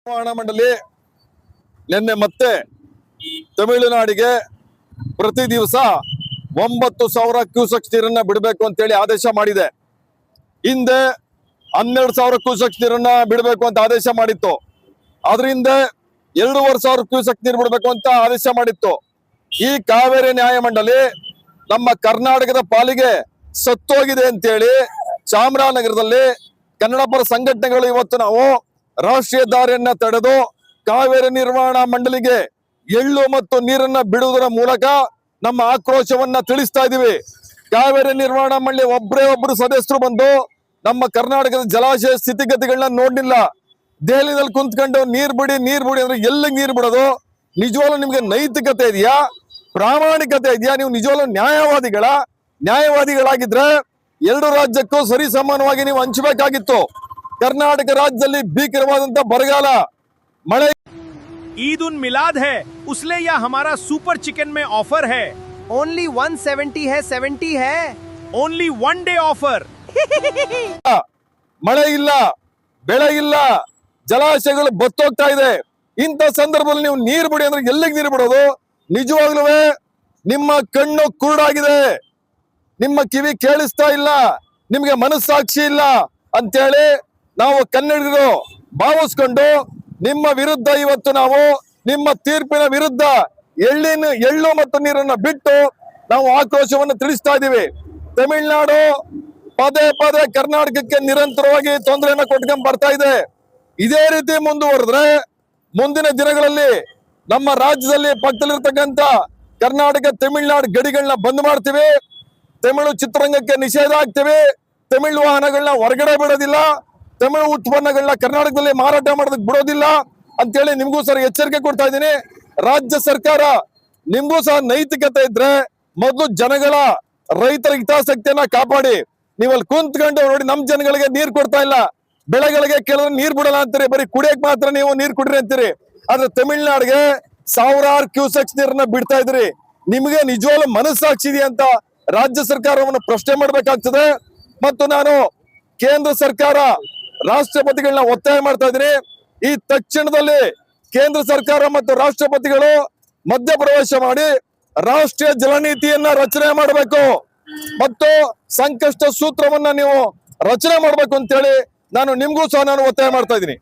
ನಿರ್ವಹಣಾ ಮಂಡಳಿ ನಿನ್ನೆ ಮತ್ತೆ ತಮಿಳುನಾಡಿಗೆ ಪ್ರತಿ ದಿವಸ 9,000 ಕ್ಯೂಸೆಕ್ಸ್ ನೀರನ್ನ ಬಿಡಬೇಕು ಅಂತ ಹೇಳಿ ಆದೇಶ ಮಾಡಿದೆ. ಹಿಂದೆ 12,000 ಕ್ಯೂಸೆಕ್ಸ್ ನೀರನ್ನ ಬಿಡಬೇಕು ಅಂತ ಆದೇಶ ಮಾಡಿತ್ತು. ಅದರಿಂದ 2,500 ಕ್ಯೂಸೆಕ್ಸ್ ನೀರು ಬಿಡಬೇಕು ಅಂತ ಆದೇಶ ಮಾಡಿತ್ತು. ಈ ಕಾವೇರಿ ನ್ಯಾಯಮಂಡಳಿ ನಮ್ಮ ಕರ್ನಾಟಕದ ಪಾಲಿಗೆ ಸತ್ತೋಗಿದೆ ಅಂತೇಳಿ ಚಾಮರಾಜನಗರದಲ್ಲಿ ಕನ್ನಡ ಪರ ಸಂಘಟನೆಗಳು ಇವತ್ತು ನಾವು ರಾಷ್ಟ್ರೀಯ ದಾರಿಯನ್ನ ತಡೆದು ಕಾವೇರಿ ನಿರ್ವಹಣಾ ಮಂಡಳಿಗೆ ಎಳ್ಳು ಮತ್ತು ನೀರನ್ನ ಬಿಡುವುದರ ಮೂಲಕ ನಮ್ಮ ಆಕ್ರೋಶವನ್ನ ತಿಳಿಸ್ತಾ ಇದೀವಿ. ಕಾವೇರಿ ನಿರ್ವಹಣಾ ಮಂಡಳಿ ಒಬ್ರು ಸದಸ್ಯರು ಬಂದು ನಮ್ಮ ಕರ್ನಾಟಕದ ಜಲಾಶಯ ಸ್ಥಿತಿಗತಿಗಳನ್ನ ನೋಡ್ಲಿಲ್ಲ. ದೆಹಲಿನಲ್ಲಿ ಕುಂತ್ಕೊಂಡು ನೀರ್ ಬಿಡಿ ಅಂದ್ರೆ ಎಲ್ಲಿಗೆ ನೀರ್ ಬಿಡೋದು? ನಿಜವಾಗ್ಲೂ ನಿಮ್ಗೆ ನೈತಿಕತೆ ಇದೆಯಾ? ಪ್ರಾಮಾಣಿಕತೆ ಇದೆಯಾ? ನೀವು ನಿಜವಾಗ್ಲೂ ನ್ಯಾಯವಾದಿಗಳಾಗಿದ್ರೆ ಎರಡು ರಾಜ್ಯಕ್ಕೂ ಸರಿ ಸಮಾನವಾಗಿ ನೀವು ಹಂಚಬೇಕಾಗಿತ್ತು. ಕರ್ನಾಟಕ ರಾಜ್ಯದಲ್ಲಿ ಭೀಕರವಾದಂತ ಬರಗಾಲ, ಮಳೆ. ईद उन मिलाद है उसलिए यह हमारा सुपर चिकन में ऑफर है. ओनली 170 है, 70 है. Only 1 day offer. ಮಳೆ ಇಲ್ಲ, ಬೆಳೆ ಇಲ್ಲ, ಜಲಾಶಯಗಳು ಬತ್ತೋಗ್ತಾ ಇದೆ. ಇಂಥ ಸಂದರ್ಭದಲ್ಲಿ ನೀವು ನೀರು ಬಿಡಿ ಅಂದ್ರೆ ಎಲ್ಲಿಗೆ ನೀರು ಬಿಡೋದು? ನಿಜವಾಗ್ಲೂ ನಿಮ್ಮ ಕಣ್ಣು ಕುರುಡಾಗಿದೆ, ನಿಮ್ಮ ಕಿವಿ ಕೇಳಿಸ್ತಾ ಇಲ್ಲ, ನಿಮ್ಗೆ ಮನಸ್ಸಾಕ್ಷಿ ಇಲ್ಲ ಅಂತೇಳಿ ನಾವು ಕನ್ನಡಿಗರು ಭಾವಿಸ್ಕೊಂಡು ನಿಮ್ಮ ವಿರುದ್ಧ ಇವತ್ತು ನಾವು ನಿಮ್ಮ ತೀರ್ಪಿನ ವಿರುದ್ಧ ಎಳ್ಳು ಮತ್ತು ನೀರನ್ನ ಬಿಟ್ಟು ನಾವು ಆಕ್ರೋಶವನ್ನು ತಿಳಿಸ್ತಾ ಇದ್ದೀವಿ. ತಮಿಳುನಾಡು ಪದೇ ಕರ್ನಾಟಕಕ್ಕೆ ನಿರಂತರವಾಗಿ ತೊಂದರೆಯನ್ನ ಕೊಟ್ಕೊಂಡ್ ಬರ್ತಾ ಇದೆ. ಇದೇ ರೀತಿ ಮುಂದುವರೆದ್ರೆ ಮುಂದಿನ ದಿನಗಳಲ್ಲಿ ನಮ್ಮ ರಾಜ್ಯದಲ್ಲಿ ಪಕ್ಕದಲ್ಲಿರ್ತಕ್ಕಂಥ ಕರ್ನಾಟಕ ತಮಿಳುನಾಡು ಗಡಿಗಳನ್ನ ಬಂದ್ ಮಾಡ್ತೀವಿ. ತಮಿಳು ಚಿತ್ರರಂಗಕ್ಕೆ ನಿಷೇಧ ಹಾಕ್ತೀವಿ. ತಮಿಳು ವಾಹನಗಳನ್ನ ಹೊರಗಡೆ ಬಿಡೋದಿಲ್ಲ. ತಮಿಳು ಉತ್ಪನ್ನಗಳನ್ನ ಕರ್ನಾಟಕದಲ್ಲಿ ಮಾರಾಟ ಮಾಡೋದಕ್ಕೆ ಬಿಡೋದಿಲ್ಲ ಅಂತೇಳಿ ನಿಮ್ಗೂ ಸಹ ಎಚ್ಚರಿಕೆ ಕೊಡ್ತಾ ಇದ್ದೀನಿ. ರಾಜ್ಯ ಸರ್ಕಾರ ನಿಮ್ಗೂ ಸಹ ನೈತಿಕತೆ ಇದ್ರೆ ಮೊದಲು ಜನಗಳ ರೈತರ ಹಿತಾಸಕ್ತಿಯನ್ನ ಕಾಪಾಡಿ. ನೀವಲ್ಲಿ ಕುಂತ್ಕೊಂಡು ನೋಡಿ ನಮ್ ಜನಗಳಿಗೆ ನೀರ್ ಕೊಡ್ತಾ ಇಲ್ಲ, ಬೆಳೆಗಳಿಗೆ ಕೆಲವರು ನೀರ್ ಬಿಡಲ್ಲ ಅಂತೀರಿ, ಬರೀ ಕುಡಿಯಕ್ ಮಾತ್ರ ನೀವು ನೀರ್ ಕುಡ್ರಿ ಅಂತೀರಿ. ಆದ್ರೆ ತಮಿಳ್ನಾಡಿಗೆ ಸಾವಿರಾರು ಕ್ಯೂಸೆಕ್ಸ್ ನೀರನ್ನ ಬಿಡ್ತಾ ಇದ್ರಿ. ನಿಮ್ಗೆ ನಿಜವಾಗ್ಲೂ ಮನಸ್ಸಾಕ್ಷಿ ಇದೆ ಅಂತ ರಾಜ್ಯ ಸರ್ಕಾರವನ್ನು ಪ್ರಶ್ನೆ ಮಾಡ್ಬೇಕಾಗ್ತದೆ. ಮತ್ತು ನಾನು ಕೇಂದ್ರ ಸರ್ಕಾರ ರಾಷ್ಟ್ರಪತಿಗಳನ್ನ ಒತ್ತಾಯ ಮಾಡ್ತಾ ಇದ್ದೀನಿ, ಈ ತಕ್ಷಣದಲ್ಲಿ ಕೇಂದ್ರ ಸರ್ಕಾರ ಮತ್ತು ರಾಷ್ಟ್ರಪತಿಗಳು ಮಧ್ಯಪ್ರವೇಶ ಮಾಡಿ ರಾಷ್ಟ್ರೀಯ ಜಲನೀತಿಯನ್ನ ರಚನೆ ಮಾಡಬೇಕು ಮತ್ತು ಸಂಕಷ್ಟ ಸೂತ್ರವನ್ನ ನೀವು ರಚನೆ ಮಾಡಬೇಕು ಅಂತೇಳಿ ನಾನು ನಿಮ್ಗೂ ಸಹ ಒತ್ತಾಯ ಮಾಡ್ತಾ ಇದ್ದೀನಿ.